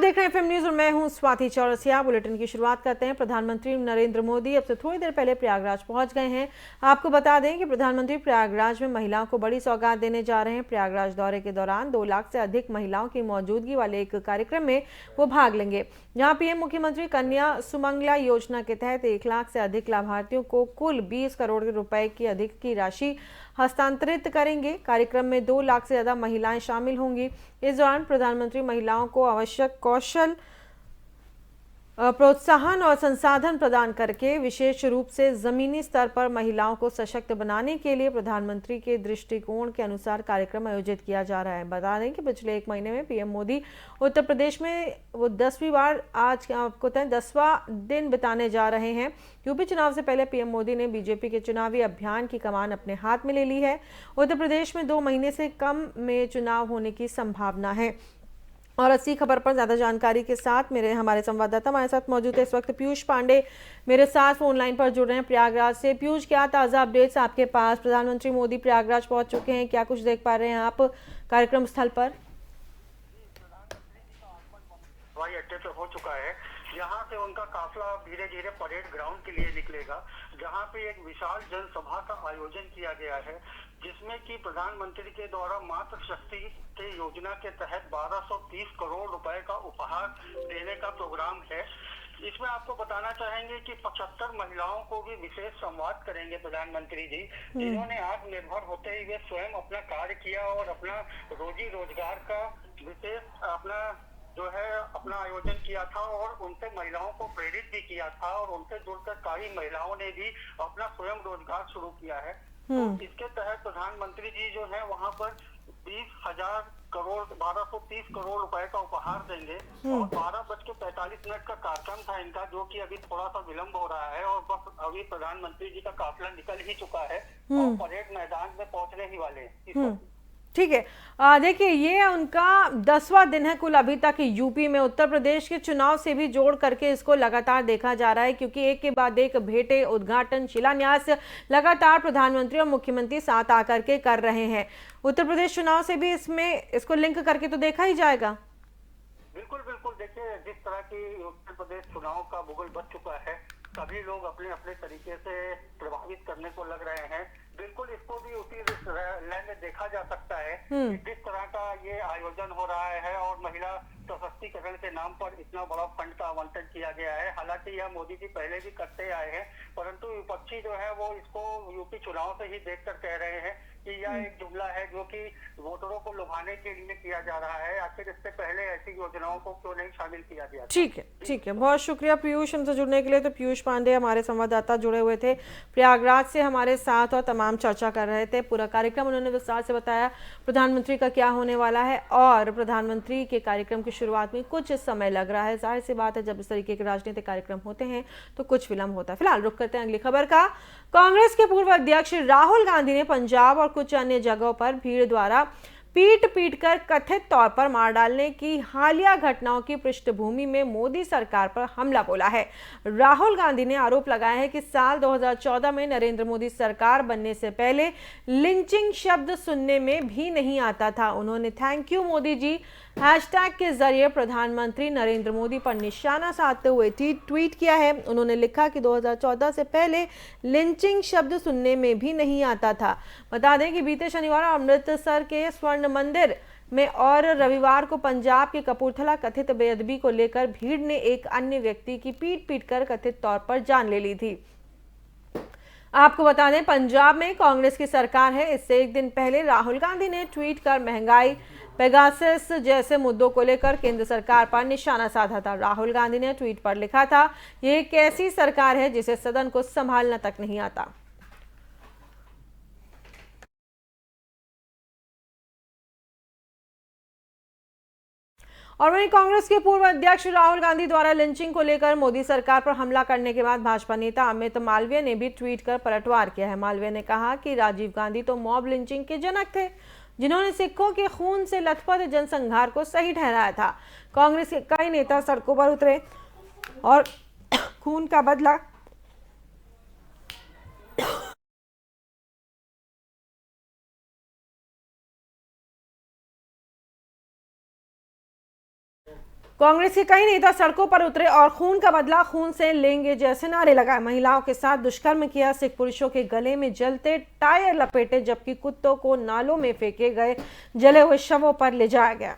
देख रहे हैं एफएम न्यूज और मैं हूं स्वाति चौरसिया। बुलेटिन की शुरुआत करते हैं। प्रधानमंत्री नरेंद्र मोदी अब से थोड़ी देर पहले प्रयागराज पहुंच गए हैं। आपको बता दें कि प्रधानमंत्री प्रयागराज में महिलाओं को बड़ी सौगात देने जा रहे हैं। प्रयागराज दौरे के दौरान 2 लाख से अधिक महिलाओं की मौजूदगी वाले एक कार्यक्रम में वो भाग लेंगे, जहां पीएम मुख्यमंत्री कन्या सुमंगला योजना के तहत 1 लाख से अधिक लाभार्थियों को कुल 20 करोड़ रुपए की अधिक की राशि हस्तांतरित करेंगे। कार्यक्रम में 2 लाख से ज्यादा महिलाएं शामिल होंगी। इस दौरान प्रधानमंत्री महिलाओं को आवश्यक कौशल, प्रोत्साहन और संसाधन प्रदान करके विशेष रूप से जमीनी स्तर पर महिलाओं को सशक्त बनाने के लिए प्रधानमंत्री के दृष्टिकोण के अनुसार कार्यक्रम आयोजित किया जा रहा है। बता दें कि पिछले 1 महीने में पीएम मोदी उत्तर प्रदेश में वो 10वीं बार आज आपको 10वां दिन बिताने जा रहे हैं। यूपी चुनाव से पहले पीएम मोदी ने बीजेपी के चुनावी अभियान की कमान अपने हाथ में ले ली है। उत्तर प्रदेश में 2 महीने से कम में चुनाव होने की संभावना है। और इसी खबर पर ज्यादा जानकारी के साथ हमारे संवाददाता हमारे साथ मौजूद है इस वक्त पीयूष पांडे मेरे साथ फोन लाइन पर जुड़ रहे हैं प्रयागराज से। पीयूष, क्या ताजा अपडेट्स आपके पास? प्रधानमंत्री मोदी प्रयागराज पहुंच चुके हैं, क्या कुछ देख पा रहे हैं आप कार्यक्रम स्थल पर? हवाई अड्डे पे हो चुका है। यहाँ से उनका काफिला धीरे धीरे परेड ग्राउंड के लिए निकलेगा, जहाँ पे एक विशाल जनसभा का आयोजन किया गया है, जिसमें कि प्रधानमंत्री के द्वारा मातृशक्ति के योजना के तहत 1230 करोड़ रुपए का उपहार देने का प्रोग्राम है। इसमें आपको बताना चाहेंगे कि 75 महिलाओं को भी विशेष संवाद करेंगे प्रधानमंत्री जी, जिन्होंने आत्मनिर्भर होते हुए स्वयं अपना कार्य किया और अपना रोजी रोजगार का विशेष अपना आयोजन किया था और उनसे महिलाओं को प्रेरित भी किया था और उनसे जुड़कर कई महिलाओं ने भी अपना स्वयं रोजगार शुरू किया है। तो इसके तहत प्रधानमंत्री जी जो है वहां पर 1230 करोड़ रुपए का उपहार देंगे और 12:45 का कार्यक्रम था इनका, जो कि अभी थोड़ा सा विलंब हो रहा है और बस अभी प्रधानमंत्री जी का काफिला निकल ही चुका है और परेड मैदान में पहुंचने ही वाले हैं। ठीक है, देखिए ये उनका 10वां दिन है कुल अभी तक यूपी में। उत्तर प्रदेश के चुनाव से भी जोड़ करके इसको लगातार देखा जा रहा है, क्योंकि एक के बाद एक भेंटे, उद्घाटन, शिलान्यास लगातार प्रधानमंत्री और मुख्यमंत्री साथ आकर के कर रहे हैं। उत्तर प्रदेश चुनाव से भी इसको लिंक करके तो देखा ही जाएगा। बिल्कुल बिल्कुल, देखिए जिस तरह की उत्तर प्रदेश चुनाव का भूगोल बच चुका है, सभी लोग अपने अपने तरीके से प्रभावित करने को लग रहे हैं। बिल्कुल इसको भी उसी लय में देखा जा सकता है कि जिस तरह का ये आयोजन हो रहा है और महिला सशक्तिकरण के नाम पर इतना बड़ा फंड का आवंटन किया गया है। हालांकि यह मोदी जी पहले भी करते आए हैं, परंतु विपक्षी जो है वो इसको यूपी चुनाव से ही देखकर कह रहे हैं कि यह एक जुमला है जो कि वोटरों को लुभाने के लिए किया जा रहा है। आखिर इससे पहले ऐसी योजनाओं को क्यों नहीं शामिल किया गया? ठीक है, बहुत शुक्रिया पीयूष हमसे जुड़ने के लिए। तो पीयूष पांडे हमारे संवाददाता जुड़े हुए थे प्रयागराज से हमारे साथ और तमाम चर्चा कर रहे थे। पूरा कार्यक्रम उन्होंने विस्तार से बताया प्रधानमंत्री का क्या होने वाला है, और प्रधानमंत्री के कार्यक्रम की शुरुआत में कुछ समय लग रहा है। जाहिर सी बात है, जब इस तरीके के राजनीतिक कार्यक्रम होते हैं तो कुछ विलंब होता है। फिलहाल रुक करते हैं अगली खबर का। कांग्रेस के पूर्व अध्यक्ष राहुल गांधी ने पंजाब और कुछ अन्य जगहों पर भीड़ द्वारा पीट कर कथित तौर पर मार डालने की हालिया घटनाओं की पृष्ठभूमि में मोदी सरकार पर हमला बोला है। राहुल गांधी ने आरोप लगाया है कि साल 2014 में नरेंद्र मोदी सरकार बनने से पहले लिंचिंग शब्द सुनने में भी नहीं आता था। उन्होंने thank you Modi ji hashtag के जरिए प्रधानमंत्री नरेंद्र मोदी पर निशाना साधते हुए ट्वीट किया है। उन्होंने लिखा कि 2014 से पहले लिंचिंग शब्द सुनने में भी नहीं आता था। बता दें कि बीते शनिवार अमृतसर के स्वर्ण मंदिर में और रविवार को पंजाब के कपूरथला कथित बेअदबी को लेकर भीड़ ने एक अन्य व्यक्ति की पीट कर कथित तौर पर जान ले ली थी। आपको बता दें, पंजाब में कांग्रेस की सरकार है। इससे एक दिन पहले राहुल गांधी ने ट्वीट कर महंगाई, पेगासस जैसे मुद्दों को लेकर केंद्र सरकार पर निशाना साधा था। राहुल गांधी ने ट्वीट पर लिखा था, ये एक ऐसी सरकार है जिसे सदन को संभालना तक नहीं आता। और वहीं कांग्रेस के पूर्व अध्यक्ष राहुल गांधी द्वारा लिंचिंग को लेकर मोदी सरकार पर हमला करने के बाद भाजपा नेता अमित मालवीय ने भी ट्वीट कर पलटवार किया है। मालवीय ने कहा कि राजीव गांधी तो मॉब लिंचिंग के जनक थे, जिन्होंने सिखों के खून से लथपथ जनसंहार को सही ठहराया था। कांग्रेस के कई नेता सड़कों पर उतरे और खून का बदला कांग्रेस के कई नेता सड़कों पर उतरे और खून का बदला खून से लेंगे जैसे नारे लगाए। महिलाओं के साथ दुष्कर्म किया, सिख पुरुषों के गले में जलते टायर लपेटे, जबकि कुत्तों को नालों में फेंके गए, जले हुए शवों पर ले जाया गया।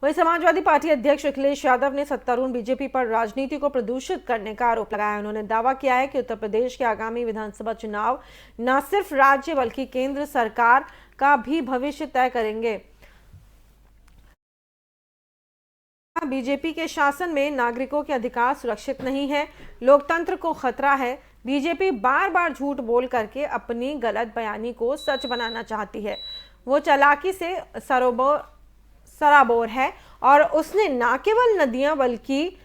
वहीं समाजवादी पार्टी अध्यक्ष अखिलेश यादव ने सत्तारूढ़ बीजेपी पर राजनीति को प्रदूषित करने का आरोप लगाया। उन्होंने दावा किया है कि उत्तर प्रदेश के आगामी विधानसभा चुनाव न सिर्फ राज्य बल्कि केंद्र सरकार का भी भविष्य तय करेंगे। बीजेपी के शासन में नागरिकों के अधिकार सुरक्षित नहीं है, लोकतंत्र को खतरा है। बीजेपी बार बार झूठ बोल करके अपनी गलत बयानी को सच बनाना चाहती है। वो चालाकी से सराबोर है और उसने न केवल नदियां बल्कि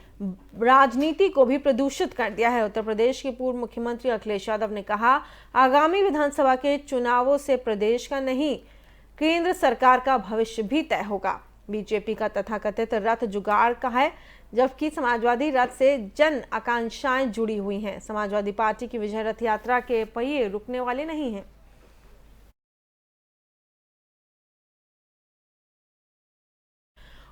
राजनीति को भी प्रदूषित कर दिया है। उत्तर प्रदेश के पूर्व मुख्यमंत्री अखिलेश यादव ने कहा, आगामी विधानसभा के चुनावों से प्रदेश का नहीं केंद्र सरकार का भविष्य भी तय होगा। बीजेपी का तथाकथित रथ जुगाड़ का है, जबकि समाजवादी रथ से जन आकांक्षाएं जुड़ी हुई हैं। समाजवादी पार्टी की विजय रथ यात्रा के पहिए रुकने वाले नहीं हैं।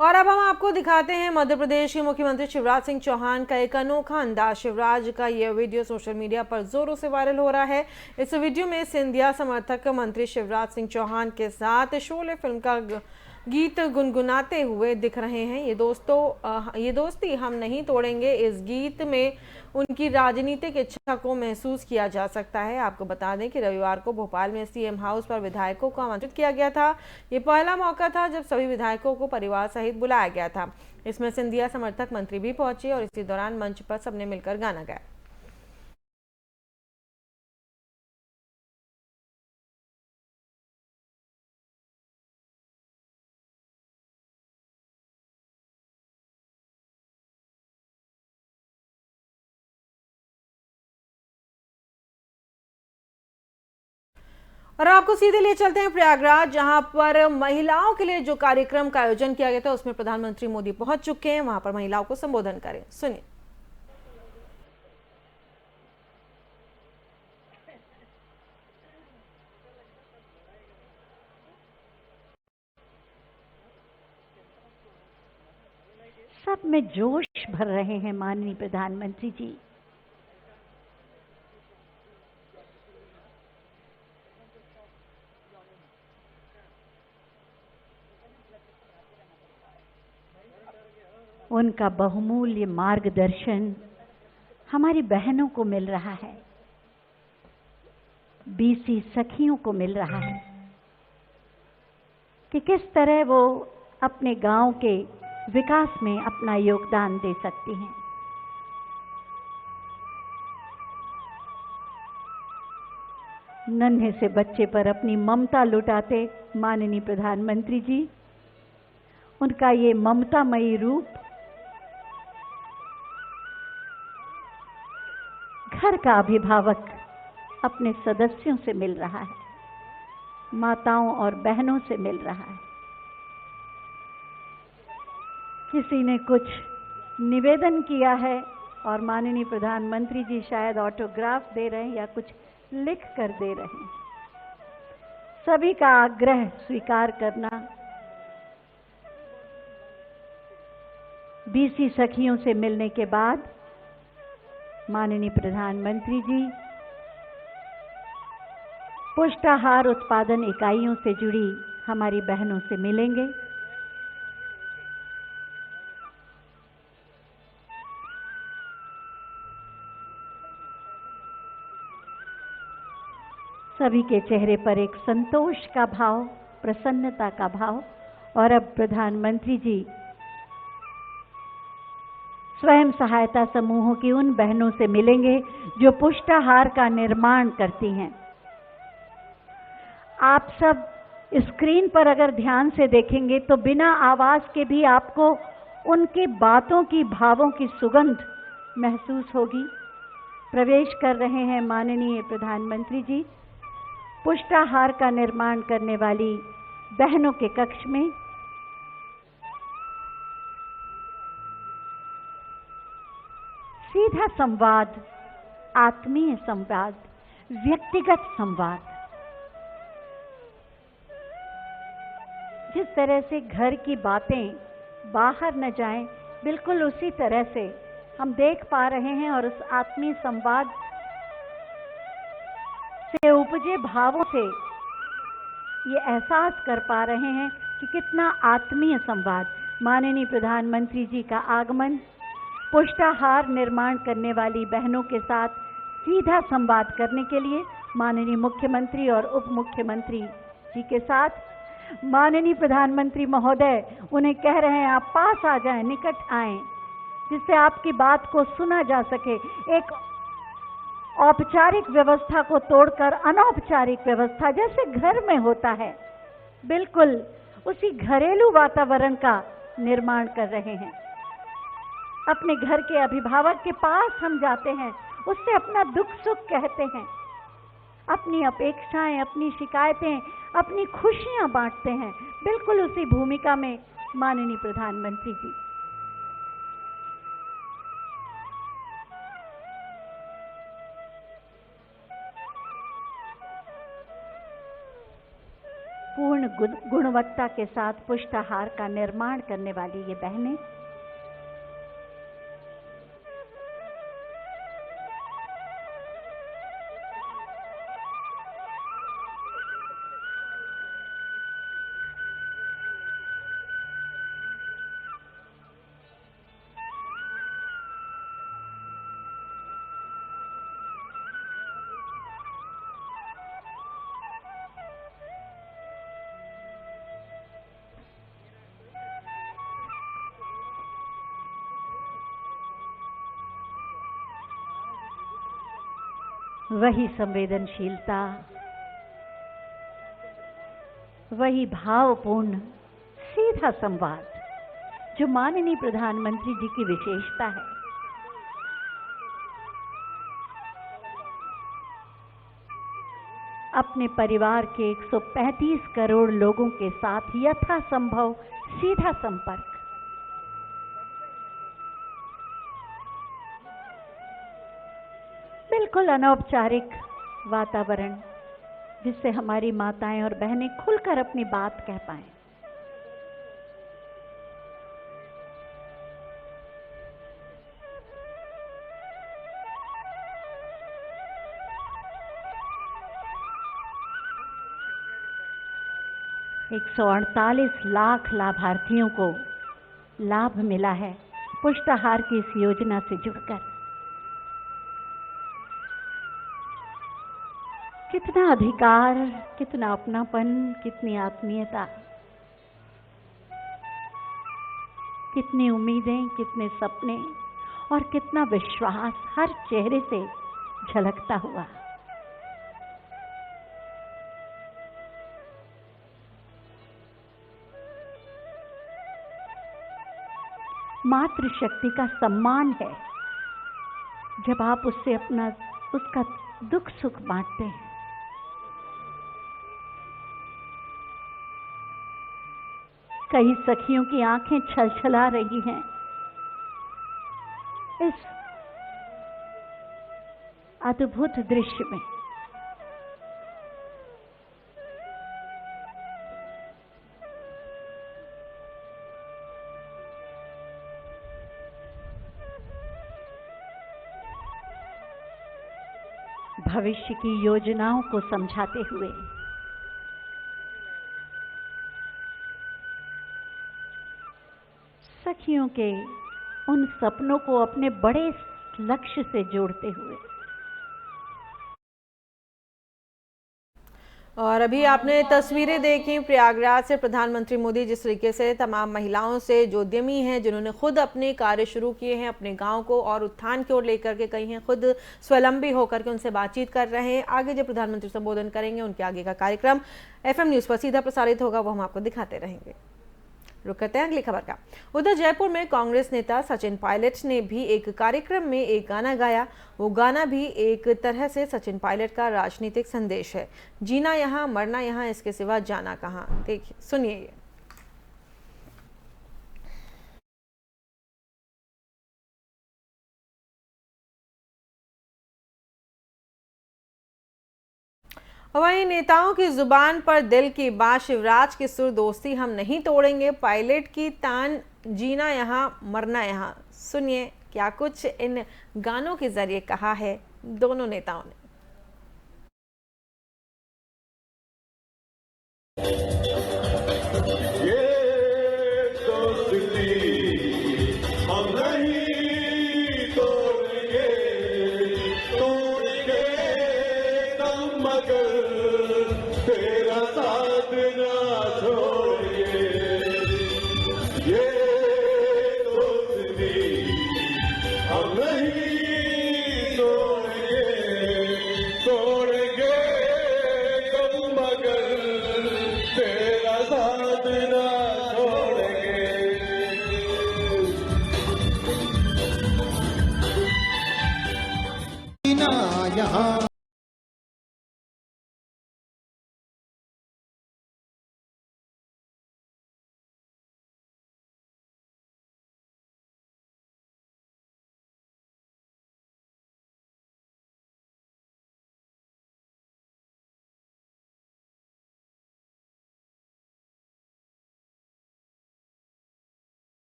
और अब हम आपको दिखाते हैं मध्य प्रदेश के मुख्यमंत्री शिवराज सिंह चौहान का एक अनोखा अंदाज। शिवराज का यह वीडियो सोशल मीडिया पर जोरों से वायरल हो रहा है। इस वीडियो में सिंधिया समर्थक मंत्री शिवराज सिंह चौहान के साथ शोले फिल्म का गीत गुनगुनाते हुए दिख रहे हैं। ये दोस्ती हम नहीं तोड़ेंगे, इस गीत में उनकी राजनीतिक इच्छा को महसूस किया जा सकता है। आपको बता दें कि रविवार को भोपाल में सीएम हाउस पर विधायकों को आमंत्रित किया गया था। ये पहला मौका था जब सभी विधायकों को परिवार सहित बुलाया गया था। इसमें सिंधिया समर्थक मंत्री भी पहुंचे और इसी दौरान मंच पर सबने मिलकर गाना गाया। और आपको सीधे ले चलते हैं प्रयागराज, जहां पर महिलाओं के लिए जो कार्यक्रम का आयोजन किया गया था उसमें प्रधानमंत्री मोदी पहुंच चुके हैं। वहां पर महिलाओं को संबोधन करें, सुनिए। सब में जोश भर रहे हैं माननीय प्रधानमंत्री जी। उनका बहुमूल्य मार्गदर्शन हमारी बहनों को मिल रहा है, बीसी सखियों को मिल रहा है कि किस तरह वो अपने गांव के विकास में अपना योगदान दे सकती हैं। नन्हे से बच्चे पर अपनी ममता लुटाते माननीय प्रधानमंत्री जी, उनका ये ममतामयी रूप घर का अभिभावक अपने सदस्यों से मिल रहा है, माताओं और बहनों से मिल रहा है। किसी ने कुछ निवेदन किया है और माननीय प्रधानमंत्री जी शायद ऑटोग्राफ दे रहे हैं या कुछ लिख कर दे रहे हैं। सभी का आग्रह स्वीकार करना, बीसी सखियों से मिलने के बाद माननीय प्रधानमंत्री जी पुष्टाहार उत्पादन इकाइयों से जुड़ी हमारी बहनों से मिलेंगे। सभी के चेहरे पर एक संतोष का भाव, प्रसन्नता का भाव। और अब प्रधानमंत्री जी स्वयं सहायता समूहों की उन बहनों से मिलेंगे जो पुष्टाहार का निर्माण करती हैं। आप सब स्क्रीन पर अगर ध्यान से देखेंगे तो बिना आवाज के भी आपको उनकी बातों की, भावों की सुगंध महसूस होगी। प्रवेश कर रहे हैं माननीय प्रधानमंत्री जी पुष्टाहार का निर्माण करने वाली बहनों के कक्ष में। सीधा संवाद, आत्मीय संवाद, व्यक्तिगत संवाद। जिस तरह से घर की बातें बाहर न जाएं, बिल्कुल उसी तरह से हम देख पा रहे हैं और उस आत्मीय संवाद से उपजे भावों से ये एहसास कर पा रहे हैं कि कितना आत्मीय संवाद। माननीय प्रधानमंत्री जी का आगमन पुष्टाहार निर्माण करने वाली बहनों के साथ सीधा संवाद करने के लिए माननीय मुख्यमंत्री और उप मुख्यमंत्री जी के साथ माननीय प्रधानमंत्री महोदय उन्हें कह रहे हैं आप पास आ जाएं, निकट आएं, जिससे आपकी बात को सुना जा सके। एक औपचारिक व्यवस्था को तोड़कर अनौपचारिक व्यवस्था जैसे घर में होता है, बिल्कुल उसी घरेलू वातावरण का निर्माण कर रहे हैं। अपने घर के अभिभावक के पास हम जाते हैं, उससे अपना दुख सुख कहते हैं, अपनी अपेक्षाएं, अपनी शिकायतें, अपनी खुशियां बांटते हैं। बिल्कुल उसी भूमिका में माननीय प्रधानमंत्री जी। पूर्ण गुणवत्ता के साथ पुष्टाहार का निर्माण करने वाली ये बहनें वही संवेदनशीलता, वही भावपूर्ण सीधा संवाद जो माननीय प्रधानमंत्री जी की विशेषता है। अपने परिवार के 135 करोड़ लोगों के साथ यथासंभव सीधा संपर्क, बिल्कुल अनौपचारिक वातावरण जिससे हमारी माताएं और बहनें खुलकर अपनी बात कह पाएं। एक 148 लाख लाभार्थियों को लाभ मिला है पुष्टाहार की इस योजना से जुड़कर। कितना अधिकार, कितना अपनापन, कितनी आत्मीयता, कितनी उम्मीदें, कितने सपने और कितना विश्वास हर चेहरे से झलकता हुआ। मातृशक्ति का सम्मान है जब आप उससे अपना उसका दुख सुख बांटते हैं। कई सखियों की आंखें छलछला रही हैं इस अद्भुत दृश्य में। भविष्य की योजनाओं को समझाते हुए सखियों के उन सपनों को अपने बड़े लक्ष्य से जोड़ते हुए। और अभी आपने तस्वीरें देखी प्रयागराज से प्रधानमंत्री मोदी जिस तरीके से तमाम महिलाओं से जो उद्यमी हैं, जिन्होंने खुद अपने कार्य शुरू किए हैं, अपने गांव को और उत्थान की ओर लेकर के गई हैं, खुद स्वावलंबी होकर के उनसे बातचीत कर रहे हैं। आगे जो प्रधानमंत्री संबोधन करेंगे उनके आगे का कार्यक्रम FM न्यूज़ पर सीधा प्रसारित होगा, वो हम आपको दिखाते रहेंगे। रुक करते हैं अगली खबर का। उधर जयपुर में कांग्रेस नेता सचिन पायलट ने भी एक कार्यक्रम में एक गाना गाया। वो गाना भी एक तरह से सचिन पायलट का राजनीतिक संदेश है। जीना यहाँ, मरना यहाँ, इसके सिवा जाना कहाँ। देखिए, सुनिए ये। वहीं नेताओं की जुबान पर दिल की बात, शिवराज की सुर, दोस्ती हम नहीं तोड़ेंगे, पायलट की तान, जीना यहाँ मरना यहाँ। सुनिए क्या कुछ इन गानों के जरिए कहा है दोनों नेताओं ने।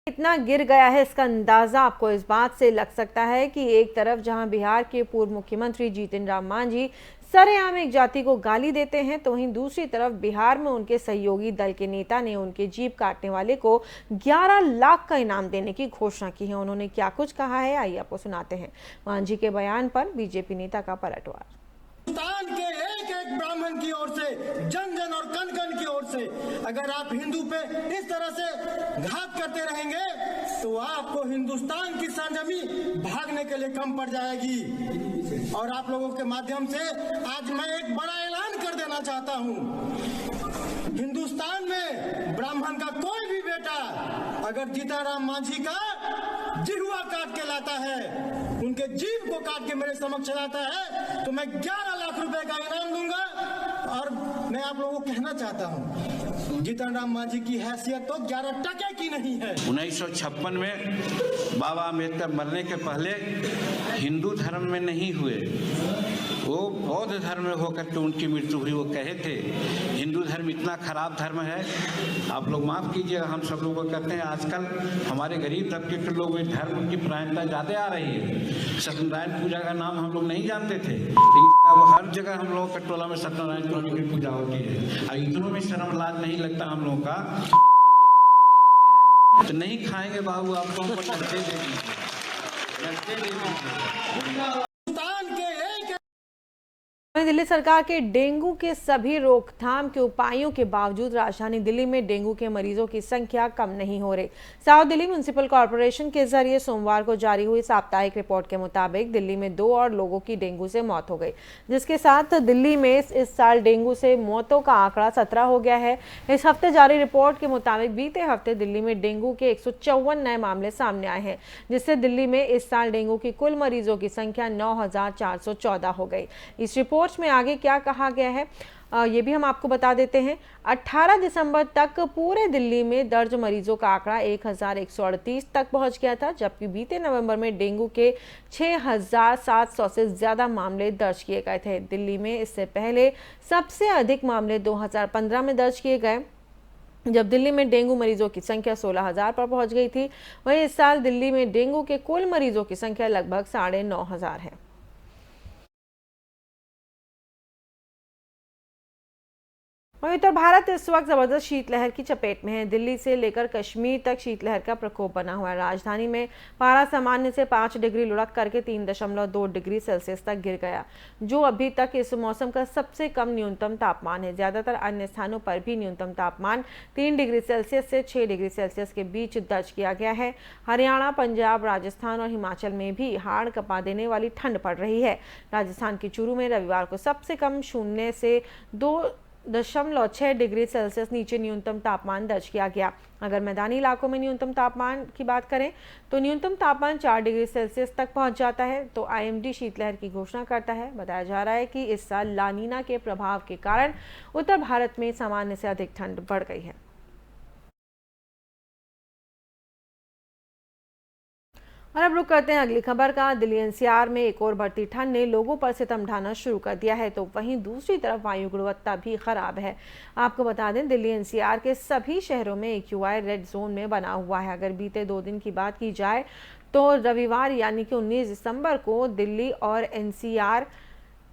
कितना गिर गया है इसका अंदाजा आपको इस बात से लग सकता है कि एक तरफ जहां बिहार के पूर्व मुख्यमंत्री जीतन राम मांझी सरेआम एक जाति को गाली देते हैं, तो वहीं दूसरी तरफ बिहार में उनके सहयोगी दल के नेता ने उनके जीप काटने वाले को 11 लाख का इनाम देने की घोषणा की है। उन्होंने क्या कुछ कहा है आइए आपको सुनाते हैं। मांझी के बयान पर बीजेपी नेता का पलटवार। हिंदुस्तान के एक एक ब्राह्मण की ओर से, जन जन और कण कण की ओर से अगर आप हिंदू पे इस तरह से घात करते रहेंगे तो आपको हिंदुस्तान की सरजमी भागने के लिए कम पड़ जाएगी। और आप लोगों के माध्यम से आज मैं एक बड़ा ऐलान कर देना चाहता हूं। हिंदुस्तान में ब्राह्मण का कोई भी बेटा अगर जीताराम मांझी का जिहुआ काट के लाता है, उनके जीभ को काट के मेरे समक्ष लाता है, तो मैं 11 लाख रुपए का इनाम दूंगा। और मैं आप लोगों को कहना चाहता हूं, जीतन राम मांझी की हैसियत तो 11 टके की नहीं है। 1956 में बाबा अम्बेडकर मरने के पहले हिंदू धर्म में नहीं हुए, वो बौद्ध धर्म में होकर के उनकी मृत्यु हुई। वो कहे थे हिंदू धर्म इतना खराब धर्म है, आप लोग माफ़ कीजिएगा, हम सब लोग कहते हैं आजकल हमारे गरीब तबके के लोग इस धर्म की प्रायणता ज़्यादा आ रही है। सत्यनारायण पूजा का नाम हम लोग नहीं जानते थे, लेकिन अब हर जगह हम लोगों के टोला में सत्यनारायण स्वामी की पूजा होती है। और इतनों में शर्म लाज नहीं लगता हम लोगों का, तो नहीं खाएंगे बाबू, आपको हमको लड़के दे दीजिए। दिल्ली सरकार के डेंगू के सभी रोकथाम के उपायों के बावजूद राजधानी दिल्ली में डेंगू के मरीजों की संख्या कम नहीं हो रही। साउथ दिल्ली म्युनिसिपल कॉर्पोरेशन के जरिए सोमवार को जारी हुई साप्ताहिक रिपोर्ट के मुताबिक दिल्ली में 2 और लोगों की डेंगू से मौत हो गई, जिसके साथ दिल्ली में इस साल डेंगू से मौतों का आंकड़ा 17 हो गया है। इस हफ्ते जारी रिपोर्ट के मुताबिक बीते हफ्ते दिल्ली में डेंगू के 154 नए मामले सामने आए हैं, जिससे दिल्ली में इस साल डेंगू की कुल मरीजों की संख्या 9,414 हो गई। इस रिपोर्ट में आगे क्या कहा गया है ये भी हम आपको बता देते हैं। 18 दिसंबर तक पूरे दिल्ली में दर्ज मरीजों का आंकड़ा 1,138 तक पहुंच गया था, जबकि बीते नवंबर में डेंगू के 6,700 से ज्यादा मामले दर्ज किए गए थे। दिल्ली में इससे पहले सबसे अधिक मामले 2015 में दर्ज किए गए, जब दिल्ली में डेंगू मरीजों की संख्या 16,000 पर पहुंच गई थी। वहीं इस साल दिल्ली में डेंगू के कुल मरीजों की संख्या लगभग 9,500 है। वहीं उत्तर भारत इस वक्त जबरदस्त शीतलहर की चपेट में है। दिल्ली से लेकर कश्मीर तक शीतलहर का प्रकोप बना हुआ है। राजधानी में पारा सामान्य से 5 डिग्री लुढ़क करके 3.2 डिग्री सेल्सियस तक गिर गया, जो अभी तक इस मौसम का सबसे कम न्यूनतम तापमान है। ज्यादातर अन्य स्थानों पर भी न्यूनतम तापमान 3 डिग्री सेल्सियस से 6 डिग्री सेल्सियस के बीच दर्ज किया गया है। हरियाणा, पंजाब, राजस्थान और हिमाचल में भी हाड़ कपा देने वाली ठंड पड़ रही है। राजस्थान के चूरू में रविवार को सबसे कम 0 से 2 0.6 डिग्री सेल्सियस नीचे न्यूनतम तापमान दर्ज किया गया। अगर मैदानी इलाकों में न्यूनतम तापमान की बात करें तो न्यूनतम तापमान 4 डिग्री सेल्सियस तक पहुंच जाता है। तो आईएमडी शीतलहर की घोषणा करता है। बताया जा रहा है कि इस साल लानीना के प्रभाव के कारण उत्तर भारत में सामान्य से अधिक ठंड बढ़ गई है। और अब रुक करते हैं अगली खबर का। दिल्ली एनसीआर में एक और बढ़ती ठंड ने लोगों पर सितम ढाना शुरू कर दिया है, तो वहीं दूसरी तरफ वायु गुणवत्ता भी खराब है। आपको बता दें, दिल्ली एनसीआर के सभी शहरों में एक्यूआई रेड जोन में बना हुआ है। अगर बीते 2 दिन की बात की जाए तो रविवार यानी कि 19 दिसंबर को दिल्ली और एनसीआर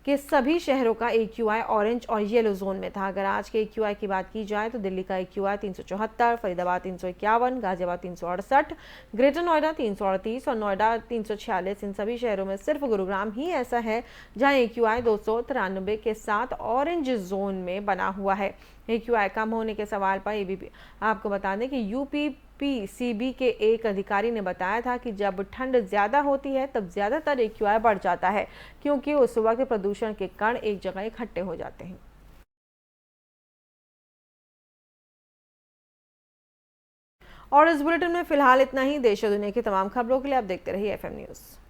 के सभी शहरों का एक्यूआई ऑरेंज और येलो जोन में था। अगर आज के एक्यूआई की बात की जाए तो दिल्ली का एक्यूआई 374, फरीदाबाद 351, गाजियाबाद 368, ग्रेटर नोएडा 338 और नोएडा 346। इन सभी शहरों में सिर्फ गुरुग्राम ही ऐसा है जहां एक्यूआई 293 के साथ ऑरेंज जोन में बना हुआ है। एक्यूआई कम होने के सवाल पर एबीपी आपको बता दें कि यूपीपीसीबी के एक अधिकारी ने बताया था कि जब ठंड ज़्यादा होती है तब ज़्यादातर एक्यूआई बढ़ जाता है, क्योंकि उस वक्त प्रदूषण के कण एक जगह इकट्ठे हो जाते हैं। और इस बुलेटिन में फिलहाल इतना ही। देश और दुनिया की तमाम खबरों के लिए आप देखते रहिए एफएम न्यूज़।